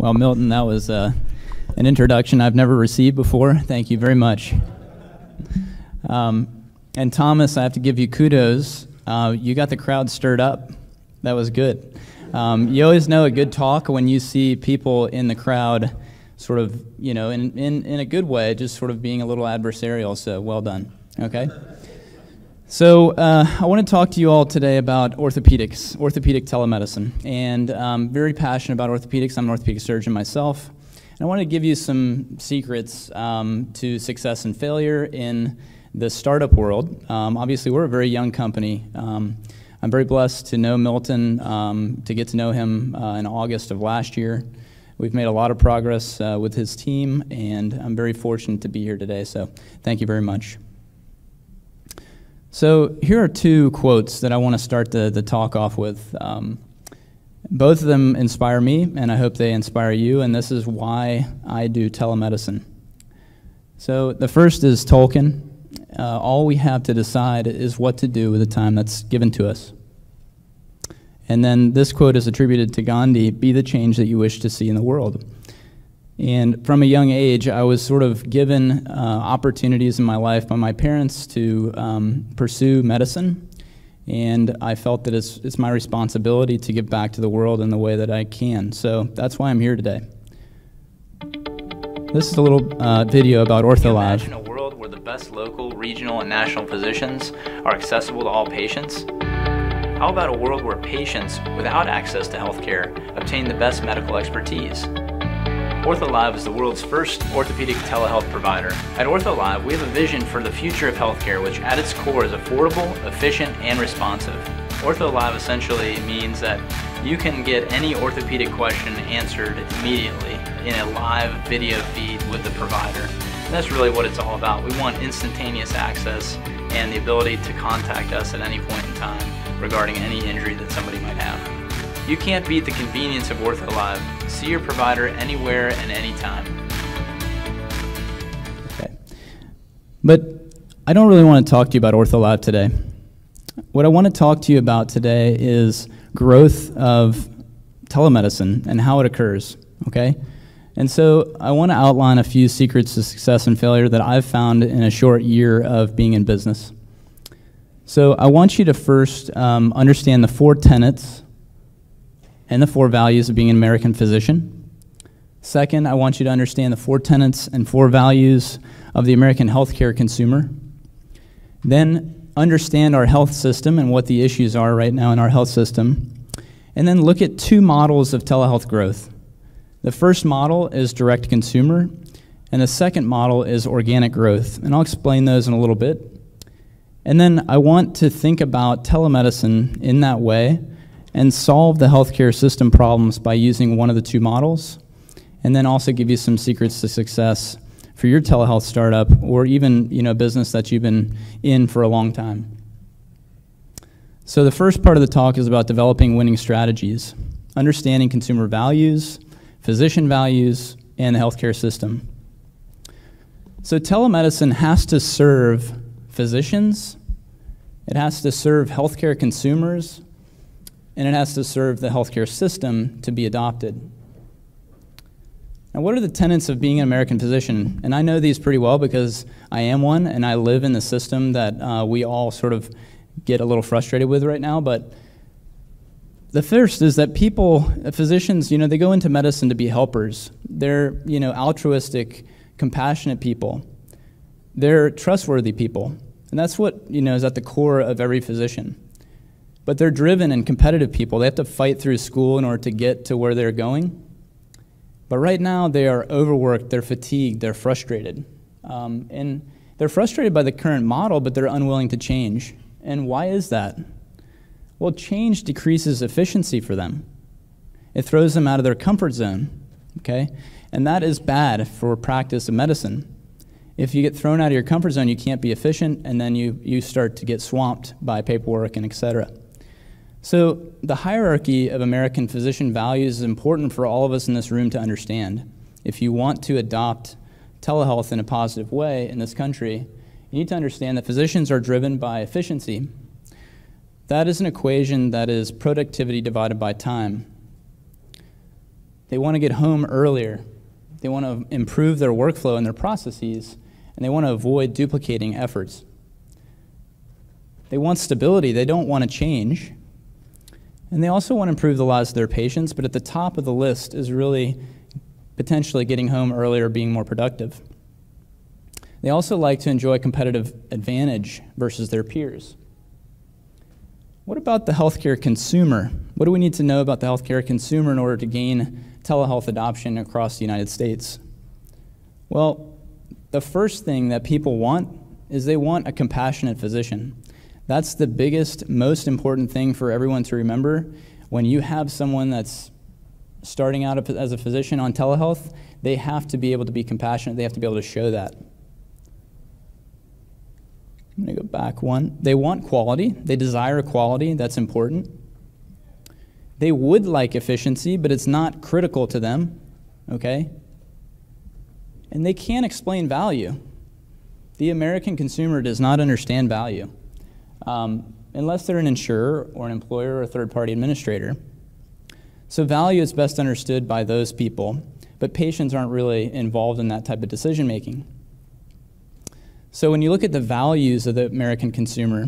Well, Milton, that was an introduction I've never received before. Thank you very much. And Thomas, I have to give you kudos. You got the crowd stirred up. That was good. You always know a good talk when you see people in the crowd sort of, you know, in a good way, just sort of being a little adversarial, so well done, okay? So I want to talk to you all today about orthopedics, orthopedic telemedicine, and I'm very passionate about orthopedics. I'm an orthopedic surgeon myself, and I want to give you some secrets to success and failure in the startup world. Obviously, we're a very young company. I'm very blessed to know Milton, to get to know him in August of last year. We've made a lot of progress with his team, and I'm very fortunate to be here today, so thank you very much. So here are two quotes that I want to start the talk off with. Both of them inspire me, and I hope they inspire you, and this is why I do telemedicine. So the first is Tolkien. All we have to decide is what to do with the time that's given to us. And then this quote is attributed to Gandhi, be the change that you wish to see in the world. And from a young age, I was sort of given opportunities in my life by my parents to pursue medicine, and I felt that it's my responsibility to give back to the world in the way that I can. So that's why I'm here today. This is a little video about Ortholive. Can you imagine a world where the best local, regional, and national physicians are accessible to all patients? How about a world where patients without access to healthcare obtain the best medical expertise? Ortholive is the world's first orthopedic telehealth provider. At Ortholive, we have a vision for the future of healthcare which at its core is affordable, efficient, and responsive. Ortholive essentially means that you can get any orthopedic question answered immediately in a live video feed with the provider. And that's really what it's all about. We want instantaneous access and the ability to contact us at any point in time regarding any injury that somebody might have. You can't beat the convenience of Ortholive. See your provider anywhere and anytime. Okay. But I don't really want to talk to you about Ortholive today. What I want to talk to you about today is growth of telemedicine and how it occurs, okay? And so I want to outline a few secrets to success and failure that I've found in a short year of being in business. So I want you to first understand the 4 tenets and the 4 values of being an American physician. Second, I want you to understand the 4 tenets and 4 values of the American healthcare consumer. Then understand our health system and what the issues are right now in our health system. And then look at 2 models of telehealth growth. The first model is direct consumer, and the second model is organic growth. And I'll explain those in a little bit. And then I want to think about telemedicine in that way and solve the healthcare system problems by using one of the 2 models, and then also give you some secrets to success for your telehealth startup or even, you know, business that you've been in for a long time. So the first part of the talk is about developing winning strategies, understanding consumer values, physician values, and the healthcare system. So telemedicine has to serve physicians, it has to serve healthcare consumers, and it has to serve the healthcare system to be adopted. Now, what are the tenets of being an American physician? And I know these pretty well because I am one, and I live in the system that we all sort of get a little frustrated with right now. But the first is that physicians, you know, they go into medicine to be helpers. They're, you know, altruistic, compassionate people. They're trustworthy people. And that's what, you know, is at the core of every physician. But they're driven and competitive people. They have to fight through school in order to get to where they're going. But right now they are overworked, they're fatigued, they're frustrated. And they're frustrated by the current model, but they're unwilling to change. And why is that? Well, change decreases efficiency for them. It throws them out of their comfort zone, okay? And that is bad for practice of medicine. If you get thrown out of your comfort zone, you can't be efficient, and then you start to get swamped by paperwork and et cetera. So the hierarchy of American physician values is important for all of us in this room to understand. If you want to adopt telehealth in a positive way in this country, you need to understand that physicians are driven by efficiency. That is an equation that is productivity divided by time. They want to get home earlier. They want to improve their workflow and their processes, and they want to avoid duplicating efforts. They want stability. They don't want to change. And they also want to improve the lives of their patients, but at the top of the list is really potentially getting home earlier, being more productive. They also like to enjoy competitive advantage versus their peers. What about the healthcare consumer? What do we need to know about the healthcare consumer in order to gain telehealth adoption across the United States? Well, the first thing that people want is they want a compassionate physician. That's the biggest, most important thing for everyone to remember. When you have someone that's starting out as a physician on telehealth, they have to be able to be compassionate. They have to be able to show that. I'm going to go back one. They want quality. They desire quality. That's important. They would like efficiency, but it's not critical to them, okay? And they can't explain value. The American consumer does not understand value unless they're an insurer or an employer or a third-party administrator. So value is best understood by those people, but patients aren't really involved in that type of decision-making. So when you look at the values of the American consumer,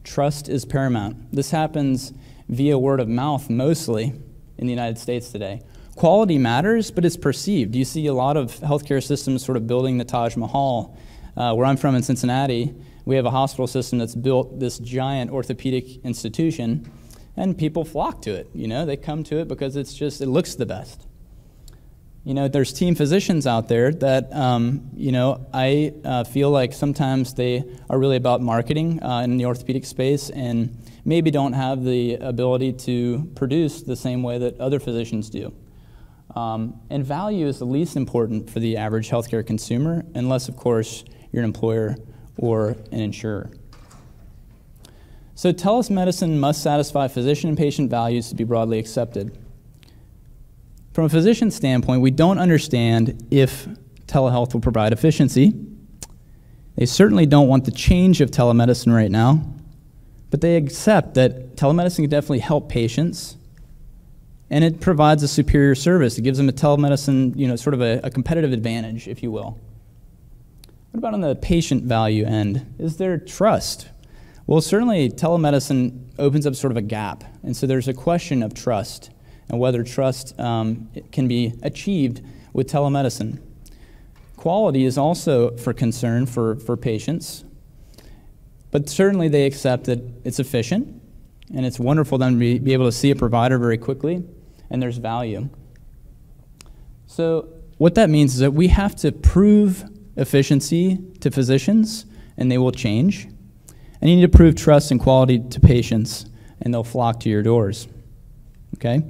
trust is paramount. This happens via word of mouth mostly in the United States today. Quality matters, but it's perceived. You see a lot of healthcare systems sort of building the Taj Mahal. Where I'm from in Cincinnati, we have a hospital system that's built this giant orthopedic institution, and people flock to it. You know, they come to it because it looks the best. You know, there's team physicians out there that, you know, I feel like sometimes they are really about marketing in the orthopedic space and maybe don't have the ability to produce the same way that other physicians do. And value is the least important for the average healthcare consumer, unless, of course, you're an employer or an insurer. So telemedicine must satisfy physician and patient values to be broadly accepted. From a physician standpoint, we don't understand if telehealth will provide efficiency. They certainly don't want the change of telemedicine right now, but they accept that telemedicine can definitely help patients, and it provides a superior service. It gives them a telemedicine, you know, sort of a competitive advantage, if you will. What about on the patient value end? Is there trust? Well, certainly telemedicine opens up sort of a gap, and so there's a question of trust and whether trust can be achieved with telemedicine. Quality is also for concern for patients, but certainly they accept that it's efficient, and it's wonderful then to be able to see a provider very quickly, and there's value. So what that means is that we have to prove efficiency to physicians, and they will change. And you need to prove trust and quality to patients, and they'll flock to your doors. Okay?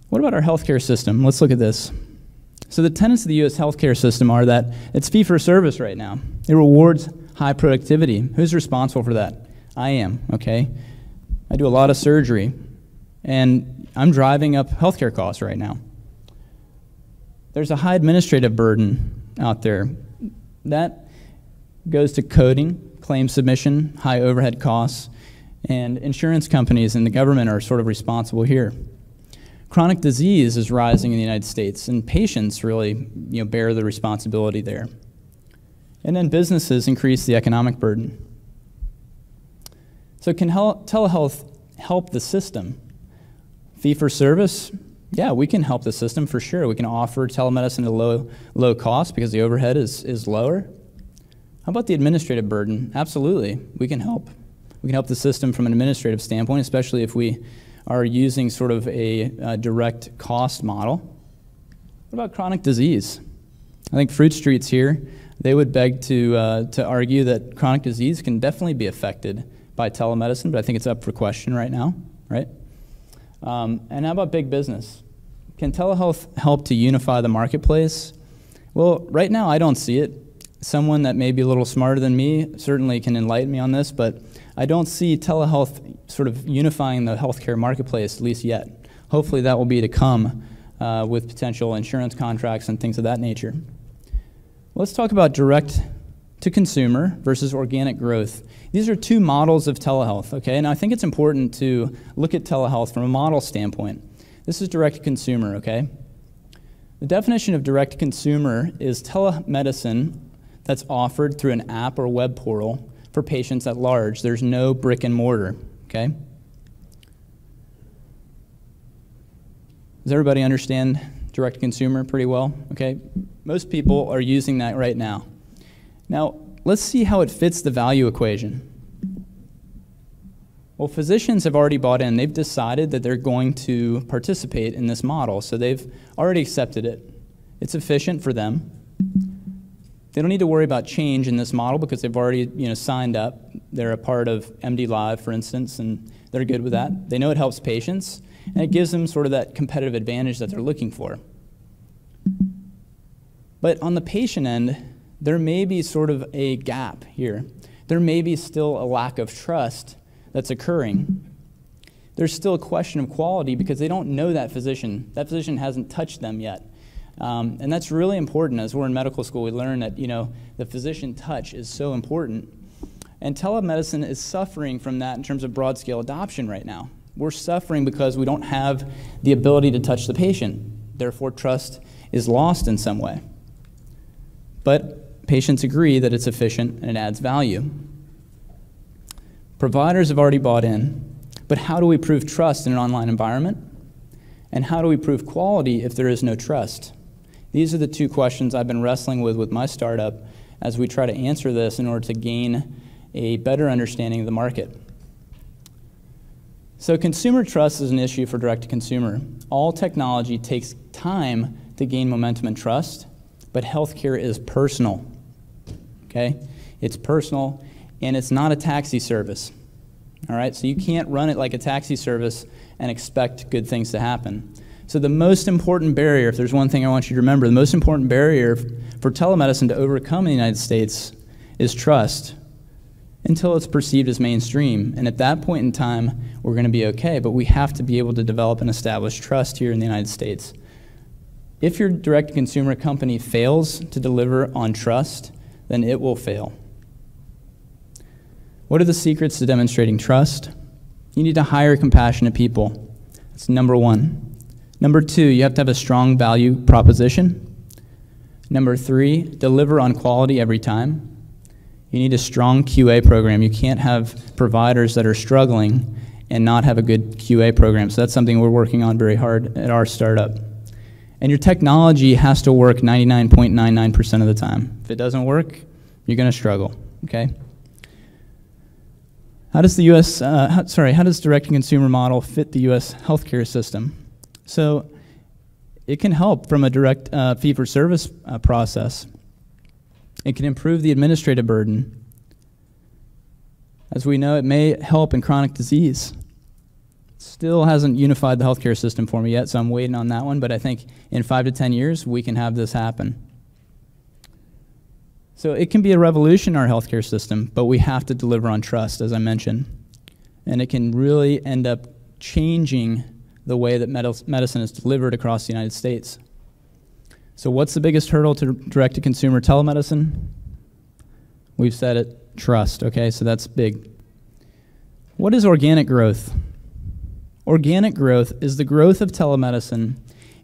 What about our healthcare system? Let's look at this. So the tenets of the U.S. healthcare system are that it's fee-for-service right now. It rewards high productivity. Who's responsible for that? I am, okay? I do a lot of surgery, and I'm driving up healthcare costs right now. There's a high administrative burden out there. That goes to coding, claim submission, high overhead costs, and insurance companies and the government are sort of responsible here. Chronic disease is rising in the United States, and patients really, you know, bear the responsibility there. And then businesses increase the economic burden. So can telehealth help the system? Fee-for-service? Yeah, we can help the system for sure. We can offer telemedicine at low cost because the overhead is lower. How about the administrative burden? Absolutely, we can help. We can help the system from an administrative standpoint, especially if we are using sort of a direct cost model. What about chronic disease? I think Fruit Street's here. They would beg to argue that chronic disease can definitely be affected by telemedicine, but I think it's up for question right now, right? And how about big business? Can telehealth help to unify the marketplace? Well, right now I don't see it. Someone that may be a little smarter than me certainly can enlighten me on this, but I don't see telehealth sort of unifying the healthcare marketplace, at least yet. Hopefully that will be to come with potential insurance contracts and things of that nature. Let's talk about direct to consumer versus organic growth. These are two models of telehealth, okay? And I think it's important to look at telehealth from a model standpoint. This is direct-to-consumer, okay? The definition of direct-to-consumer is telemedicine that's offered through an app or web portal for patients at large. There's no brick and mortar, okay? Does everybody understand direct-to-consumer pretty well? Okay, most people are using that right now. Now, let's see how it fits the value equation. Well, physicians have already bought in. They've decided that they're going to participate in this model, so they've already accepted it. It's efficient for them. They don't need to worry about change in this model because they've already signed up. They're a part of MD Live, for instance, and they're good with that. They know it helps patients, and it gives them sort of that competitive advantage that they're looking for. But on the patient end, there may be sort of a gap here. There may be still a lack of trust that's occurring. There's still a question of quality because they don't know that physician. That physician hasn't touched them yet. And that's really important. As we're in medical school, we learn that the physician touch is so important. And telemedicine is suffering from that in terms of broad-scale adoption right now. We're suffering because we don't have the ability to touch the patient. Therefore, trust is lost in some way. But patients agree that it's efficient and it adds value. Providers have already bought in, but how do we prove trust in an online environment? And how do we prove quality if there is no trust? These are the two questions I've been wrestling with my startup as we try to answer this in order to gain a better understanding of the market. So consumer trust is an issue for direct-to-consumer. All technology takes time to gain momentum and trust, but healthcare is personal, okay? It's personal, and it's not a taxi service, all right? So you can't run it like a taxi service and expect good things to happen. So the most important barrier, if there's one thing I want you to remember, the most important barrier for telemedicine to overcome in the United States is trust until it's perceived as mainstream. And at that point in time, we're going to be okay, but we have to be able to develop and establish trust here in the United States. If your direct-to-consumer company fails to deliver on trust, then it will fail. What are the secrets to demonstrating trust? You need to hire compassionate people. That's number one. Number two, you have to have a strong value proposition. Number three, deliver on quality every time. You need a strong QA program. You can't have providers that are struggling and not have a good QA program. So that's something we're working on very hard at our startup. And your technology has to work 99.99% of the time. If it doesn't work, you're going to struggle, okay? How does the how does direct-to-consumer model fit the U.S. healthcare system? So it can help from a direct fee-for-service process. It can improve the administrative burden. As we know, it may help in chronic disease. Still hasn't unified the healthcare system for me yet, so I'm waiting on that one, but I think in 5 to 10 years, we can have this happen. So it can be a revolution in our healthcare system, but we have to deliver on trust, as I mentioned. And it can really end up changing the way that medicine is delivered across the United States. So what's the biggest hurdle to direct-to-consumer telemedicine? We've said it, trust, okay? So that's big. What is organic growth? Organic growth is the growth of telemedicine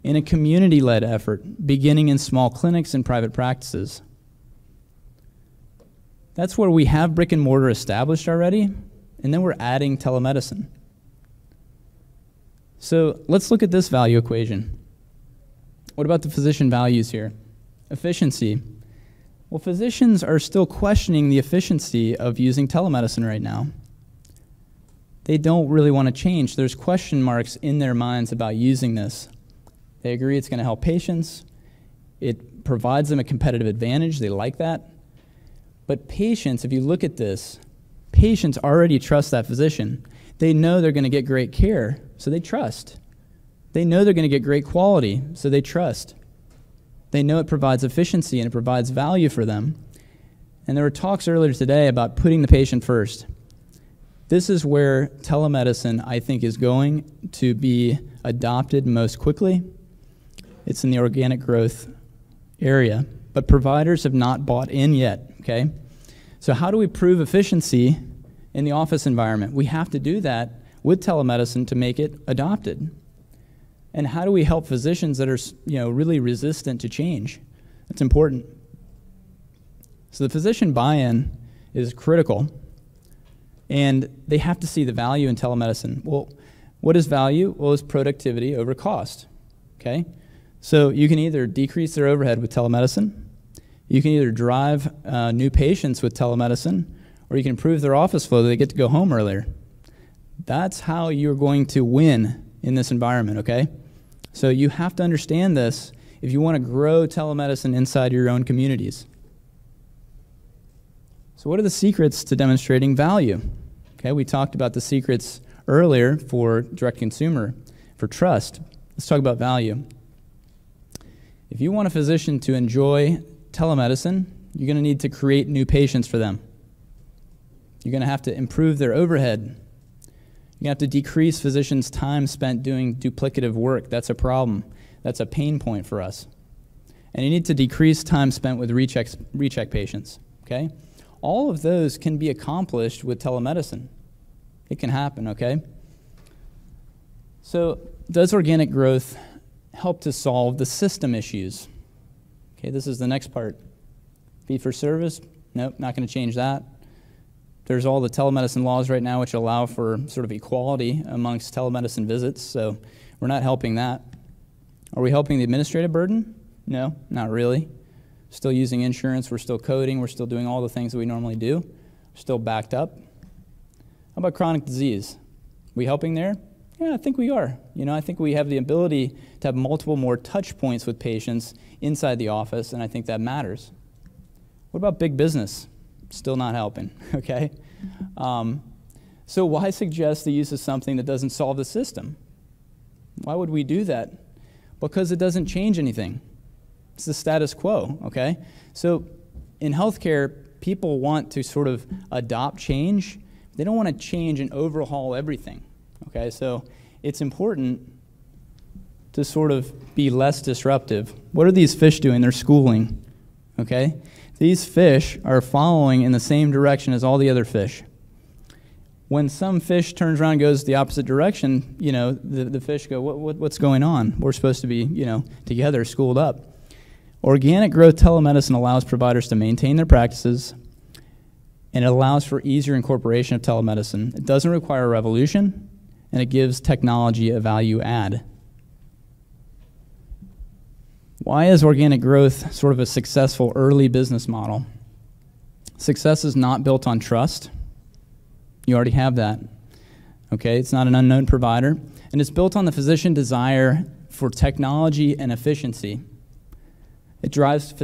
in a community-led effort, beginning in small clinics and private practices. That's where we have brick and mortar established already, and then we're adding telemedicine. So let's look at this value equation. What about the physician values here? Efficiency. Well, physicians are still questioning the efficiency of using telemedicine right now. They don't really want to change. There's question marks in their minds about using this. They agree it's going to help patients. It provides them a competitive advantage. They like that. But patients, if you look at this, patients already trust that physician. They know they're going to get great care, so they trust. They know they're going to get great quality, so they trust. They know it provides efficiency and it provides value for them. And there were talks earlier today about putting the patient first. This is where telemedicine, I think, is going to be adopted most quickly. It's in the organic growth area, but providers have not bought in yet, okay? So how do we prove efficiency in the office environment? We have to do that with telemedicine to make it adopted. And how do we help physicians that are, really resistant to change? That's important. So the physician buy-in is critical, and they have to see the value in telemedicine. Well, what is value? Well, it's productivity over cost, okay? So you can either decrease their overhead with telemedicine, you can either drive new patients with telemedicine, or you can improve their office flow that they get to go home earlier. That's how you're going to win in this environment, okay? So you have to understand this if you want to grow telemedicine inside your own communities. So what are the secrets to demonstrating value? Okay, we talked about the secrets earlier for direct consumer, for trust. Let's talk about value. If you want a physician to enjoy telemedicine, you're going to need to create new patients for them. You're going to have to improve their overhead. You have to decrease physicians' time spent doing duplicative work. That's a problem. That's a pain point for us. And you need to decrease time spent with recheck patients, okay? All of those can be accomplished with telemedicine. It can happen, okay? So does organic growth help to solve the system issues? Okay, this is the next part. Fee for service? Nope, not going to change that. There's all the telemedicine laws right now which allow for sort of equality amongst telemedicine visits, so we're not helping that. Are we helping the administrative burden? No, not really. Still using insurance, we're still coding, we're still doing all the things that we normally do. We're still backed up. How about chronic disease? We helping there? Yeah, I think we are. I think we have the ability to have multiple more touch points with patients inside the office, and I think that matters. What about big business? Still not helping, okay? So why suggest the use of something that doesn't solve the system? Why would we do that? Because it doesn't change anything. It's the status quo, okay? So in healthcare, people want to sort of adopt change. They don't want to change and overhaul everything, okay? So it's important to sort of be less disruptive. What are these fish doing? They're schooling, okay? These fish are following in the same direction as all the other fish. When some fish turns around and goes the opposite direction, the fish go, what's going on? We're supposed to be, together, schooled up. Organic growth telemedicine allows providers to maintain their practices, and it allows for easier incorporation of telemedicine. It doesn't require a revolution, and it gives technology a value add. Why is organic growth sort of a successful early business model? Success is not built on trust. You already have that. Okay, it's not an unknown provider. And it's built on the physician desire for technology and efficiency. It drives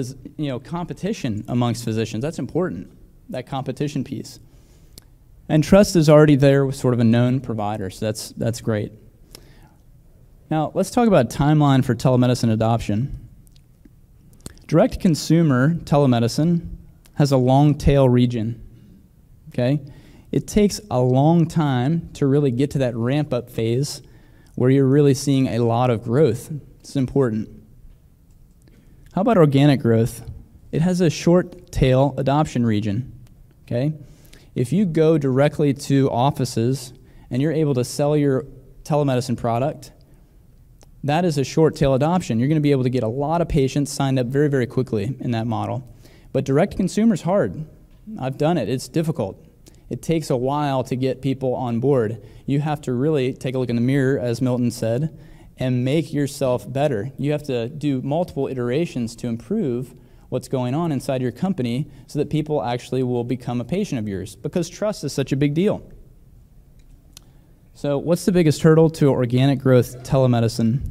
competition amongst physicians. That's important, that competition piece. And trust is already there with sort of a known provider, so that's great. Now, let's talk about timeline for telemedicine adoption. Direct-to-consumer telemedicine has a long tail region, okay? It takes a long time to really get to that ramp-up phase where you're really seeing a lot of growth. It's important. How about organic growth? It has a short tail adoption region, okay? If you go directly to offices and you're able to sell your telemedicine product, that is a short tail adoption. You're going to be able to get a lot of patients signed up very, very quickly in that model. But direct to consumer is hard. I've done it. It's difficult. It takes a while to get people on board. You have to really take a look in the mirror, as Milton said, and make yourself better. You have to do multiple iterations to improve what's going on inside your company so that people actually will become a patient of yours, because trust is such a big deal. So what's the biggest hurdle to organic growth telemedicine?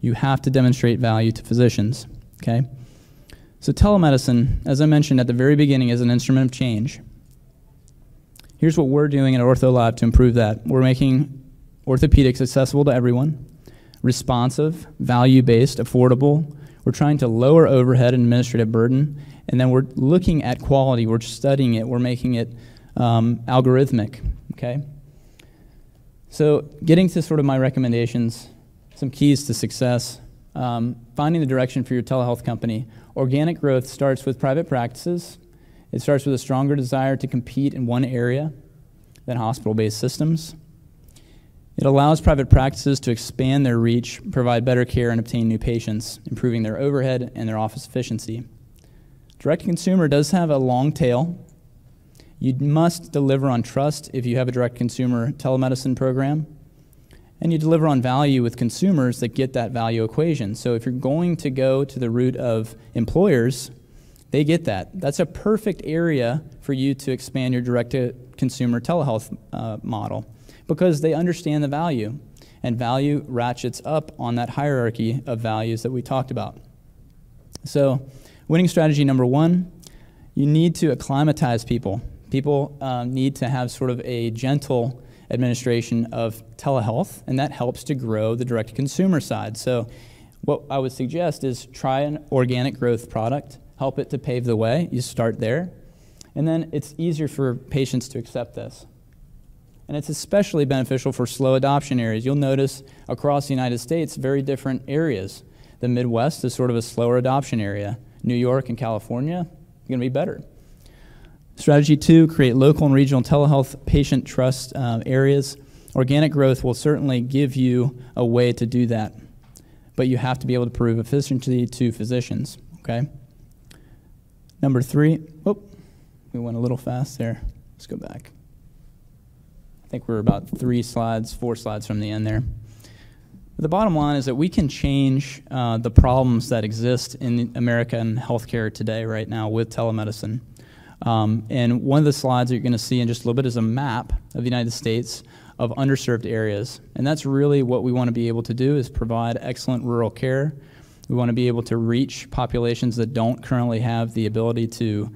You have to demonstrate value to physicians, okay? So telemedicine, as I mentioned at the very beginning, is an instrument of change. Here's what we're doing at Ortholive to improve that. We're making orthopedics accessible to everyone, responsive, value-based, affordable. We're trying to lower overhead and administrative burden, and then we're looking at quality. We're studying it. We're making it algorithmic, okay? So getting to sort of my recommendations, some keys to success, finding the direction for your telehealth company. Organic growth starts with private practices. It starts with a stronger desire to compete in one area than hospital-based systems. It allows private practices to expand their reach, provide better care, and obtain new patients, improving their overhead and their office efficiency. Direct-to-consumer does have a long tail. You must deliver on trust if you have a direct-to-consumer telemedicine program, and you deliver on value with consumers that get that value equation. So if you're going to go to the route of employers, they get that. That's a perfect area for you to expand your direct-to-consumer telehealth model, because they understand the value, and value ratchets up on that hierarchy of values that we talked about. So winning strategy number one, you need to acclimatize people. People need to have sort of a gentle administration of telehealth, and that helps to grow the direct-to-consumer side. So what I would suggest is try an organic growth product, help it to pave the way. You start there, and then it's easier for patients to accept this. And it's especially beneficial for slow adoption areas. You'll notice across the United States, very different areas. The Midwest is sort of a slower adoption area. New York and California are going to be better. Strategy two, create local and regional telehealth patient trust areas. Organic growth will certainly give you a way to do that, but you have to be able to prove efficiency to physicians, okay? Number three, we went a little fast there. Let's go back. I think we're about 4 slides from the end there. But the bottom line is that we can change the problems that exist in American healthcare today right now with telemedicine. And one of the slides that you're going to see in just a little bit is a map of the United States of underserved areas. And that's really what we want to be able to do, is provide excellent rural care. We want to be able to reach populations that don't currently have the ability to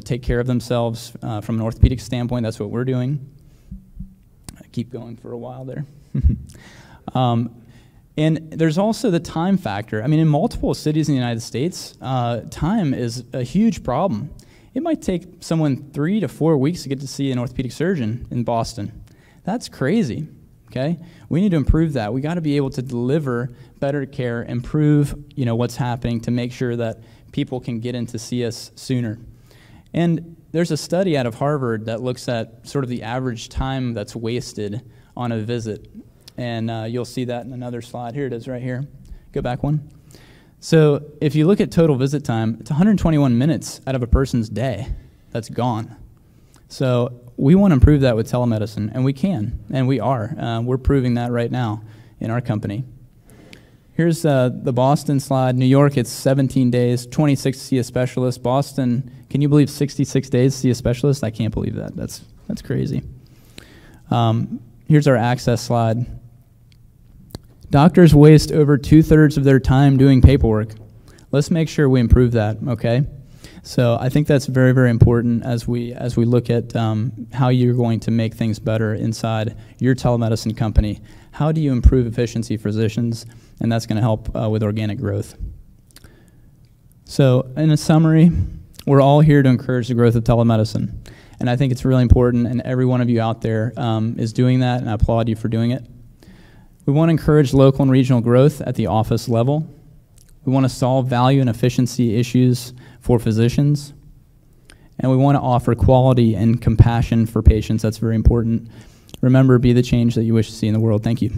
take care of themselves from an orthopedic standpoint. That's what we're doing. Keep going for a while there. And there's also the time factor. I mean, in multiple cities in the United States, time is a huge problem. It might take someone 3 to 4 weeks to get to see an orthopedic surgeon in Boston. That's crazy, okay? We need to improve that. We got to be able to deliver better care, improve what's happening to make sure that people can get in to see us sooner. And there's a study out of Harvard that looks at sort of the average time that's wasted on a visit. And you'll see that in another slide. Here it is right here. Go back one. So if you look at total visit time, it's 121 minutes out of a person's day that's gone. So we want to improve that with telemedicine, and we can, and we are. We're proving that right now in our company. Here's the Boston slide. New York, it's 17 days, 26 to see a specialist. Boston, can you believe 66 days to see a specialist? I can't believe that. That's crazy. Here's our access slide. Doctors waste over 2/3 of their time doing paperwork. Let's make sure we improve that, okay? So I think that's very, very important as we look at how you're going to make things better inside your telemedicine company. How do you improve efficiency for physicians? And that's going to help with organic growth. So in a summary, we're all here to encourage the growth of telemedicine. And I think it's really important, and every one of you out there is doing that, and I applaud you for doing it. We want to encourage local and regional growth at the office level. We want to solve value and efficiency issues for physicians. And we want to offer quality and compassion for patients. That's very important. Remember, be the change that you wish to see in the world. Thank you.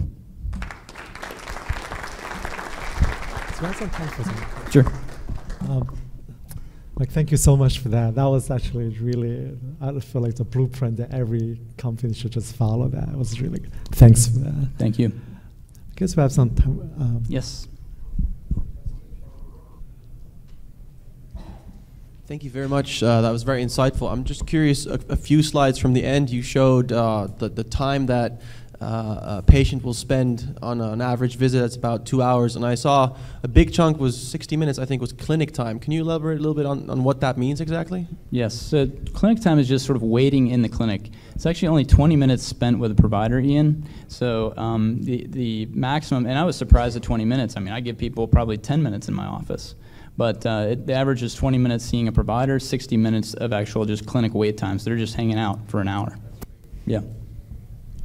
Sure. Thank you so much for that. That was actually really, I feel like the blueprint that every company should just follow that. It was really good. Thanks for that. Thank you. I guess we have some time. Yes. Thank you very much. That was very insightful. I'm just curious, a few slides from the end, you showed the time that a patient will spend on an average visit. That's about 2 hours. And I saw a big chunk was 60 minutes, I think, was clinic time. Can you elaborate a little bit on what that means exactly? Yes. So clinic time is just sort of waiting in the clinic. It's actually only 20 minutes spent with a provider, Ian. So the maximum, and I was surprised at 20 minutes. I mean, I give people probably 10 minutes in my office. But the average is 20 minutes seeing a provider, 60 minutes of actual just clinic wait times. They're just hanging out for an hour. Yeah.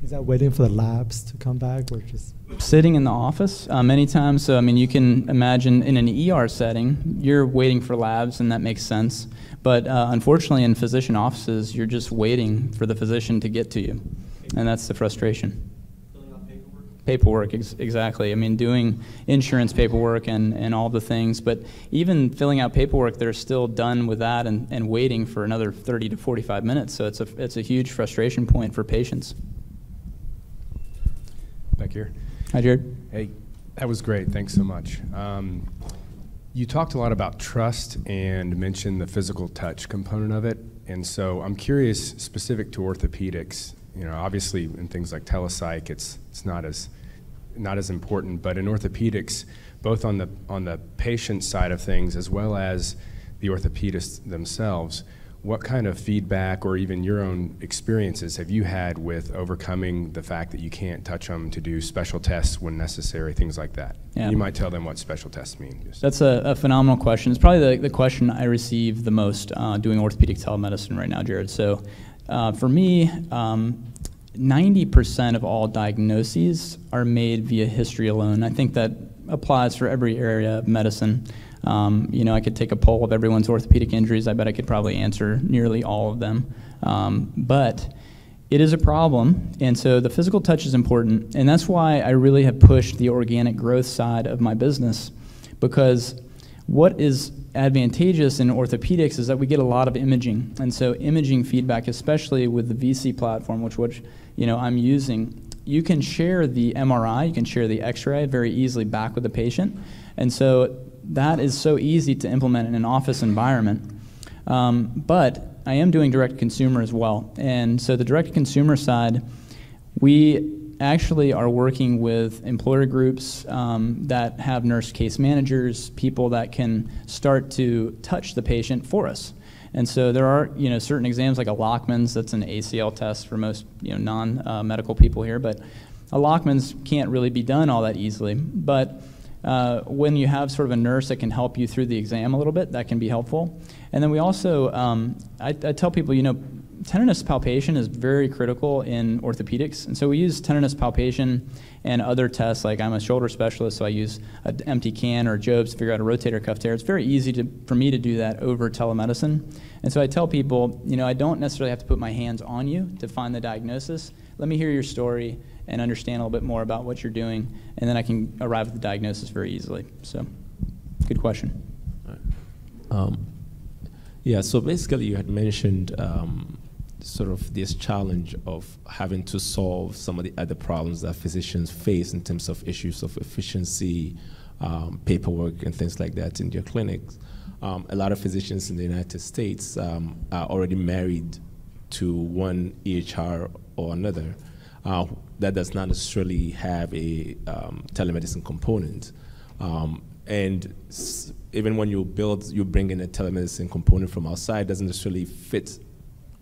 Is that waiting for the labs to come back, or just sitting in the office many times? So I mean, you can imagine in an ER setting, you're waiting for labs, and that makes sense. But unfortunately, in physician offices, you're just waiting for the physician to get to you, and that's the frustration. Paperwork, exactly. I mean, doing insurance paperwork and all the things, but even filling out paperwork, they're still done with that and waiting for another 30 to 45 minutes. So it's a huge frustration point for patients. Back here. Hi, Jared. Hey, that was great. Thanks so much. You talked a lot about trust and mentioned the physical touch component of it. And so I'm curious, specific to orthopedics, you know, obviously in things like telepsych, it's not as important, but in orthopedics, both on the patient side of things as well as the orthopedists themselves, what kind of feedback or even your own experiences have you had with overcoming the fact that you can't touch them to do special tests when necessary, things like that? Yeah. You might tell them what special tests mean. That's a phenomenal question. It's probably the question I receive the most doing orthopedic telemedicine right now, Jared. So for me, 90% of all diagnoses are made via history alone. I think that applies for every area of medicine. You know, I could take a poll of everyone's orthopedic injuries. I bet I could probably answer nearly all of them. But it is a problem, and so the physical touch is important, and that's why I really have pushed the organic growth side of my business, because what is advantageous in orthopedics is that we get a lot of imaging, and so imaging feedback, especially with the VSee platform, which you know I'm using, you can share the MRI, you can share the X-ray very easily back with the patient, and so that is so easy to implement in an office environment. But I am doing direct-to-consumer as well, and so the direct-to-consumer side, we actually are working with employer groups that have nurse case managers, people that can start to touch the patient for us. And so there are, you know, certain exams like a Lockman's, that's an ACL test for most, you know, non-medical people here, but a Lockman's can't really be done all that easily. But when you have sort of a nurse that can help you through the exam a little bit, that can be helpful. And then we also, I tell people, you know, tendinous palpation is very critical in orthopedics, and so we use tendinous palpation and other tests. Like, I'm a shoulder specialist, so I use an empty can or Jobs to figure out a rotator cuff tear. It's very easy for me to do that over telemedicine. And so I tell people, you know, I don't necessarily have to put my hands on you to find the diagnosis. Let me hear your story and understand a little bit more about what you're doing, and then I can arrive at the diagnosis very easily. So, good question. Yeah, so basically you had mentioned sort of this challenge of having to solve some of the other problems that physicians face in terms of issues of efficiency, paperwork, and things like that in your clinics. A lot of physicians in the United States are already married to one EHR or another. That does not necessarily have a telemedicine component. And even when you bring in a telemedicine component from outside, it doesn't necessarily fit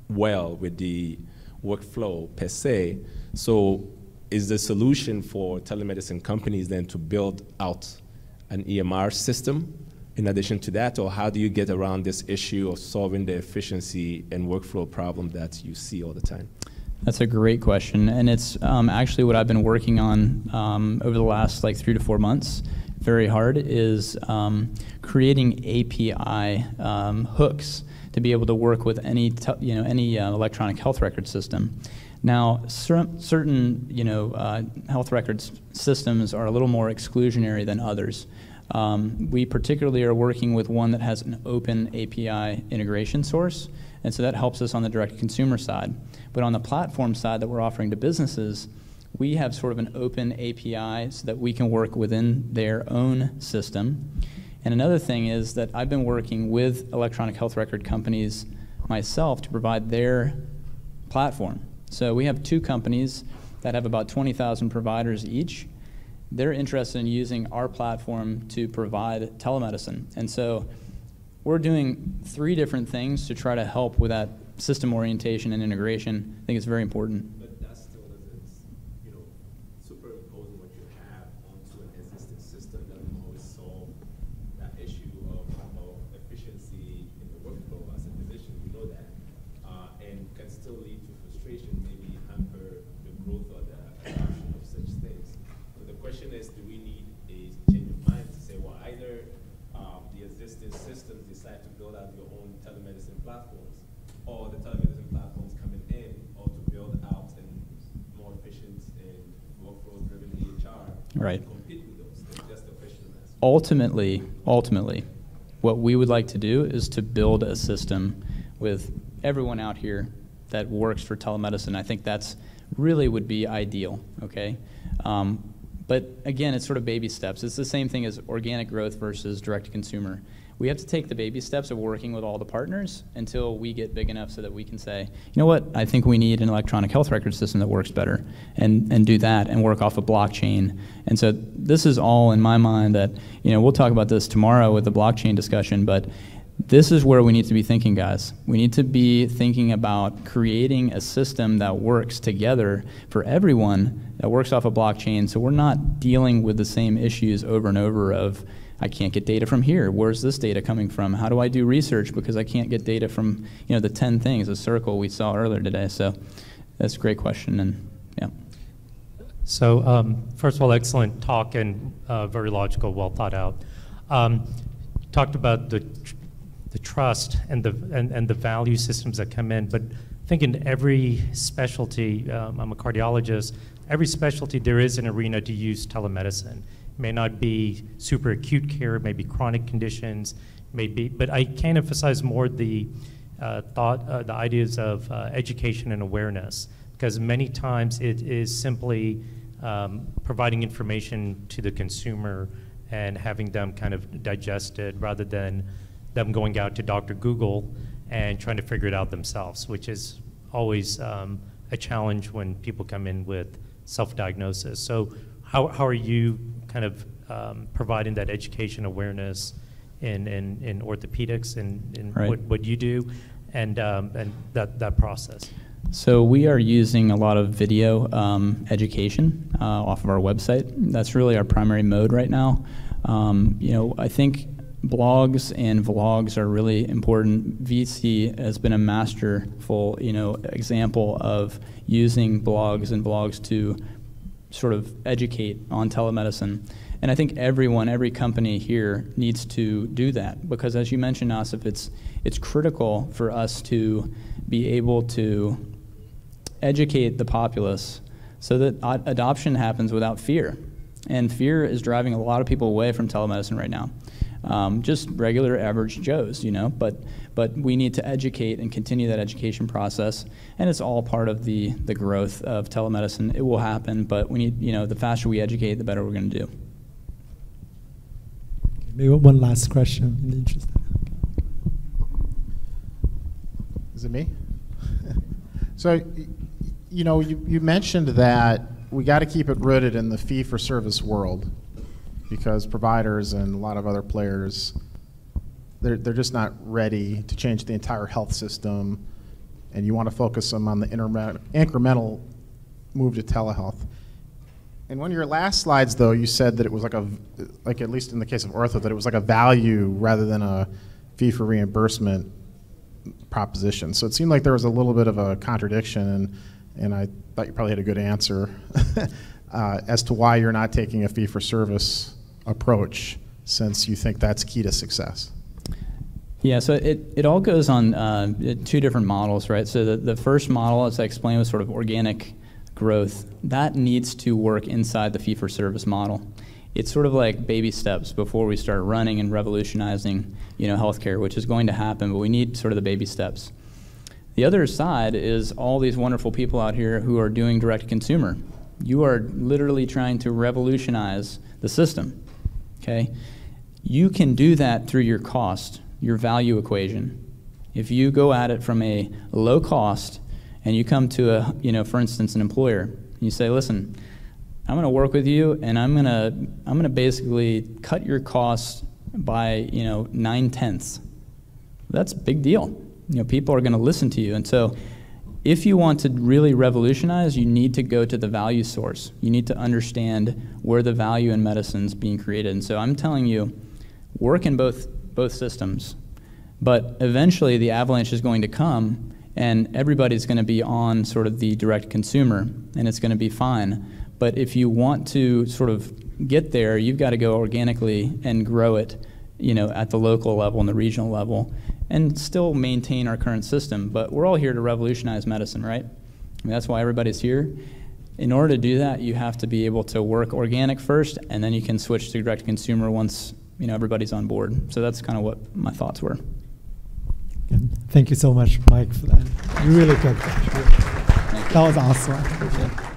well with the workflow per se. So is the solution for telemedicine companies then to build out an EMR system in addition to that, or how do you get around this issue of solving the efficiency and workflow problem that you see all the time? That's a great question, and it's actually what I've been working on over the last like 3 to 4 months. Very hard is creating API hooks to be able to work with any electronic health record system. Now, certain health records systems are a little more exclusionary than others. We particularly are working with one that has an open API integration source, and so that helps us on the direct-to-consumer side. But on the platform side that we're offering to businesses, we have sort of an open API so that we can work within their own system. And another thing is that I've been working with electronic health record companies myself to provide their platform. So we have 2 companies that have about 20,000 providers each. They're interested in using our platform to provide telemedicine. And so we're doing 3 different things to try to help with that system orientation and integration. I think it's very important. But that still doesn't, superimposing what you have onto an existing system doesn't always solve that issue of efficiency in the workflow. As a physician, we know that, and can still lead to frustration, maybe hamper the growth or the adoption of such things. So the question is, do we need a change of mind to say, well, either the existing systems decide to build out your own telemedicine platforms, or the telemedicine platforms coming in, or to build out a more efficient and workflow-driven EHR Right. Ultimately, what we would like to do is to build a system with everyone out here that works for telemedicine. I think that's really would be ideal, okay? But again, it's sort of baby steps. It's the same thing as organic growth versus direct-to-consumer. We have to take the baby steps of working with all the partners until we get big enough so that we can say, you know what, I think we need an electronic health record system that works better, and do that and work off a blockchain. And so this is all in my mind that, you know, we'll talk about this tomorrow with the blockchain discussion, but this is where we need to be thinking, guys. We need to be thinking about creating a system that works together for everyone, that works off a blockchain, so we're not dealing with the same issues over and over of, I can't get data from here. Where's this data coming from? How do I do research because I can't get data from, you know, the 10 things, the circle we saw earlier today. So that's a great question, and yeah. So first of all, excellent talk and very logical, well thought out. Talked about the trust and the value systems that come in, but I think in every specialty, I'm a cardiologist, every specialty there is an arena to use telemedicine. It may not be super acute care, it may be chronic conditions, maybe, but I can emphasize more the the ideas of education and awareness, because many times it is simply providing information to the consumer and having them kind of digest it rather than them going out to Dr. Google and trying to figure it out themselves, which is always a challenge when people come in with self-diagnosis. So how are you kind of providing that education awareness in orthopedics and right. what you do and that process? So we are using a lot of video education off of our website. That's really our primary mode right now. You know, I think blogs and vlogs are really important. VSee has been a masterful, you know, example of using blogs and vlogs to sort of educate on telemedicine. And I think every company here needs to do that, because as you mentioned, Asif, it's critical for us to be able to educate the populace so that adoption happens without fear. And fear is driving a lot of people away from telemedicine right now. Just regular average Joes, you know, but we need to educate and continue that education process, and it's all part of the growth of telemedicine. It will happen, but we need, you know, the faster we educate, the better we're going to do. Maybe one last question in the interest. Is it me? So, you know, you mentioned that we got to keep it rooted in the fee-for-service world, because providers and a lot of other players, they're just not ready to change the entire health system, and you want to focus them on the incremental move to telehealth. In one of your last slides, though, you said that it was like at least in the case of ortho, that it was like a value rather than a fee for reimbursement proposition. So it seemed like there was a little bit of a contradiction, and I thought you probably had a good answer as to why you're not taking a fee for service approach, since you think that's key to success. Yeah, so it all goes on two different models, right? So the first model, as I explained, was sort of organic growth. That needs to work inside the fee-for-service model. It's sort of like baby steps before we start running and revolutionizing, you know, healthcare, which is going to happen, but we need sort of the baby steps. The other side is all these wonderful people out here who are doing direct-to-consumer. You are literally trying to revolutionize the system, okay? You can do that through your cost, your value equation. If you go at it from a low cost and you come to a, you know, for instance, an employer, and you say, listen, I'm going to work with you, and I'm going to basically cut your costs by, you know, 9/10. That's a big deal. You know, people are going to listen to you, and so if you want to really revolutionize, you need to go to the value source. You need to understand where the value in medicine is being created. And so I'm telling you, work in both systems, but eventually the avalanche is going to come, and everybody's going to be on sort of the direct consumer, and it's going to be fine. But if you want to sort of get there, you've got to go organically and grow it, you know, at the local level and the regional level, and still maintain our current system. But we're all here to revolutionize medicine, right? I mean, that's why everybody's here. In order to do that, you have to be able to work organic first, and then you can switch to direct consumer once everybody's on board. So that's kind of what my thoughts were. And thank you so much, Mike, for that. You really good. That was awesome.